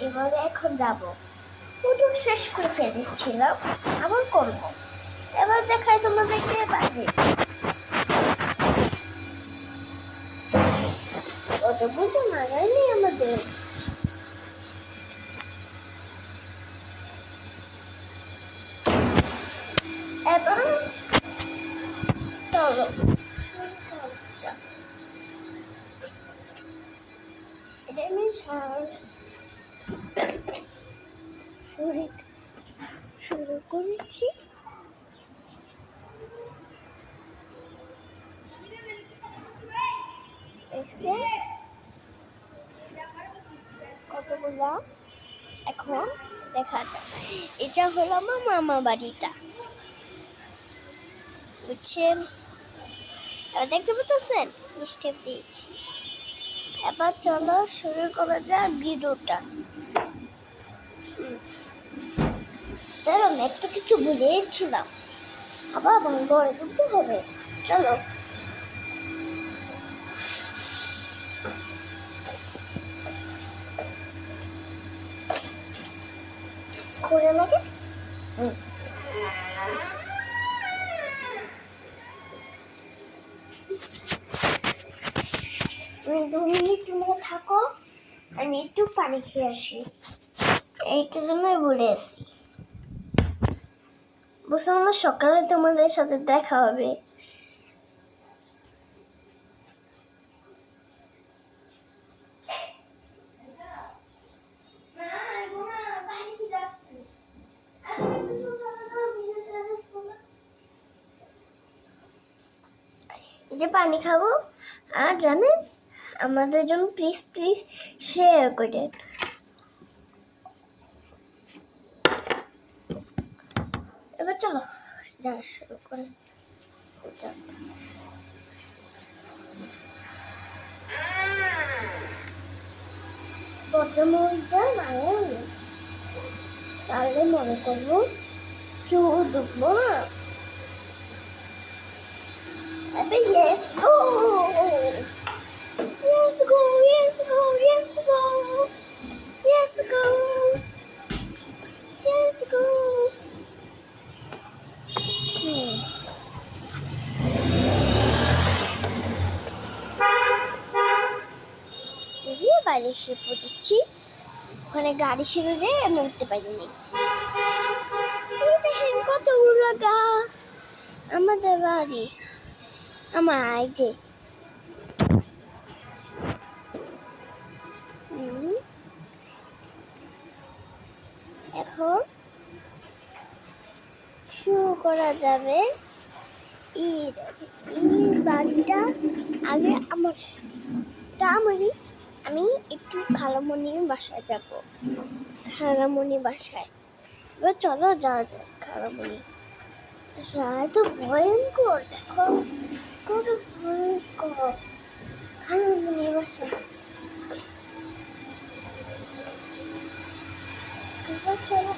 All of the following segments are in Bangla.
এবারে এখন যাব, পুরো শেষ করে ফেলেছিলাম, আবার করব। এবার দেখাই তোমাদেরকে বাইরে ওটা বুঝে মানায়নি আমাদের। এবার চলো এটা আমি শুরু করেছি। কতগুলা এখন দেখা যাক। এটা হলো আমার মামা বাড়িটা, বুঝছেন? এবার দেখতে পাচ্ছেন মিষ্টি বীজ। এবার চলো শুরু করা যাক ভিডিওটা। দাঁড়ান, একটা কিছু ভুলেছিলাম, আবার ঘরে ঢুকতে হবে। চলো করে লাগে। তুমি 2 মিনিট তোমরা থাকো, আমি একটু পানি খেয়ে আসি। এইটার জন্যই বলে আসি, বুঝলাম না সকালে তোমাদের সাথে দেখা হবে। যে পানি খাবো, আর জানেন আমাদের জন্য প্লিজ প্লিজ শেয়ার করেন। এবার চলো যা শুরু করে। প্রথমটা মানে তাহলে মনে করবো চুল ঢুকবো না। এবার yes go, yes go, yes go, yes go, yes go, yes go. যে বাইরে এসে পড়েছি, ওখানে গাড়ি ছিল যে আমি উঠতে পারিনি। দেখেন কতগুলো গাছ আমাদের বাড়ি, আমার এই যে এখন শুরু করা যাবে। ঈদ বাড়িটা আগে আমারই। আমি একটু খালামণির বাসায় যাব, খালামণি বাসায়। এবার চলো যাওয়া যাক খালামণি বাসায়। তো ভয়ঙ্কর, দেখো কত ভয়ঙ্কর খালামণি বাসায়। এবার চলো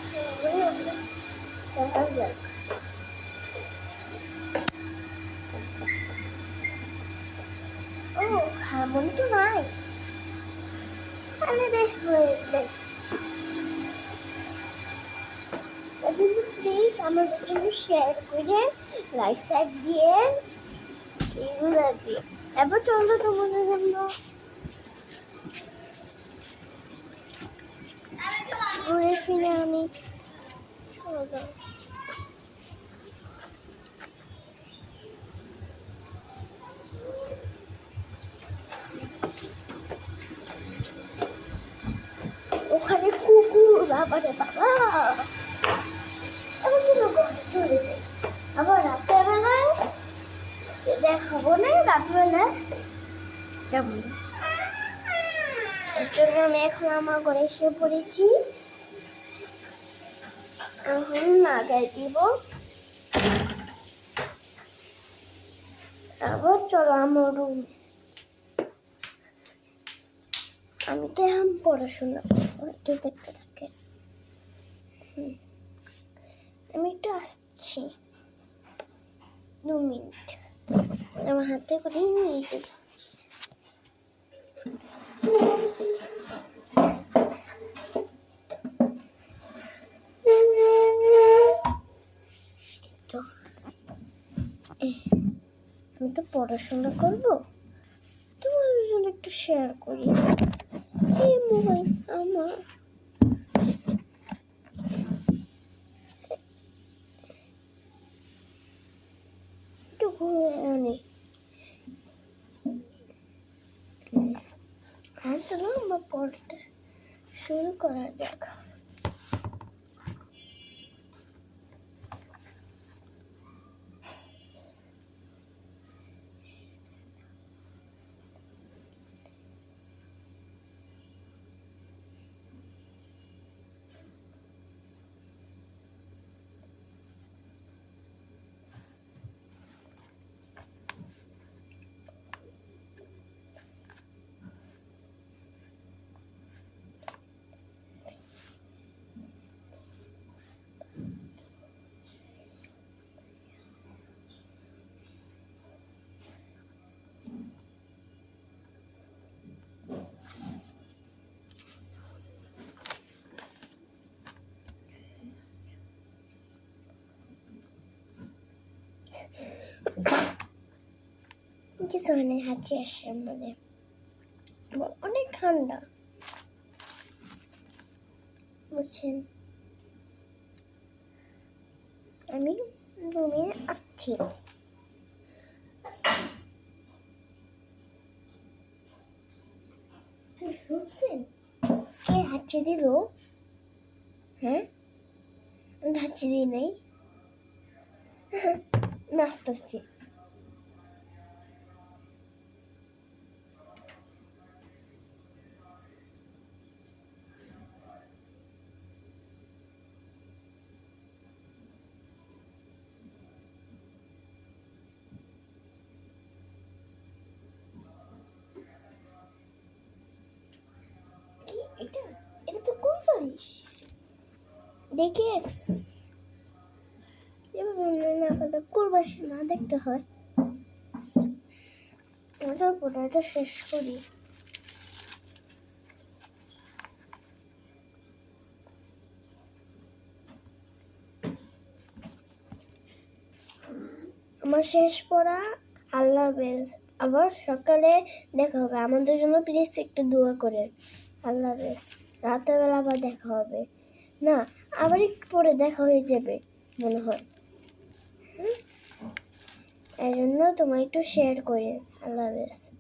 যাওয়া যাক। ও খালামণি তো নাই, তাহলে বেশ হয়েছে। প্লিজ আমাদের জন্য শেয়ার করে লাইক দিয়ে এগুলো দিয়ে। এবার চলো তোমাদের জন্য ঘুরে ফিরে আমি ওখানে কুকুর, বাবারে বাবা। এবার চলো ঘরে চলে যাই। আবার রাতের বেলায় দেখাবো না, রাতবেলায় যাবো। আমি এখন আমার ঘরে এসে পড়েছি, এখন লাগাই দিব। আবার চলো আমার রুম। আমি তো এখন পড়াশোনা করবো, একটু দেখতে থাকে। আমি একটু আসছি 2 মিনিট, আমার হাতে করে নিয়ে যাচ্ছি। তো পড়াশোনা করবো, তোমাদের জন্য একটু শেয়ার করি। এই মোবাইল আমার, একটু ঘুরে আনি। হ্যাঁ, চলো আমার পড়াটা শুরু করা যাক। কিছু হয় না, হাঁচি আসে আমাদের, অনেক ঠান্ডা বুঝছেন। আমি রুমে আসছি। শুনছেন কে হাঁচি দিল? হ্যাঁ, আমি হাঁচি দিই নাই, নাচতেছি। কি এটা? এটা তো কোন বালিশ দেখে আসছি। কুরবাস না দেখতে হয়। এবার পড়াটা শেষ করি। আমার শেষ পড়া। আল্লাহ হাফেজ। আবার সকালে দেখা হবে। আমাদের জন্য প্লিজ একটু দোয়া করেন। আল্লাহ হাফেজ। রাতের বেলা আবার দেখা হবে। না, আবার একটু পরে দেখা হয়ে যাবে মনে হয়। এই জন্য তোমার একটু শেয়ার করে। আল্লাহ হাফেজ।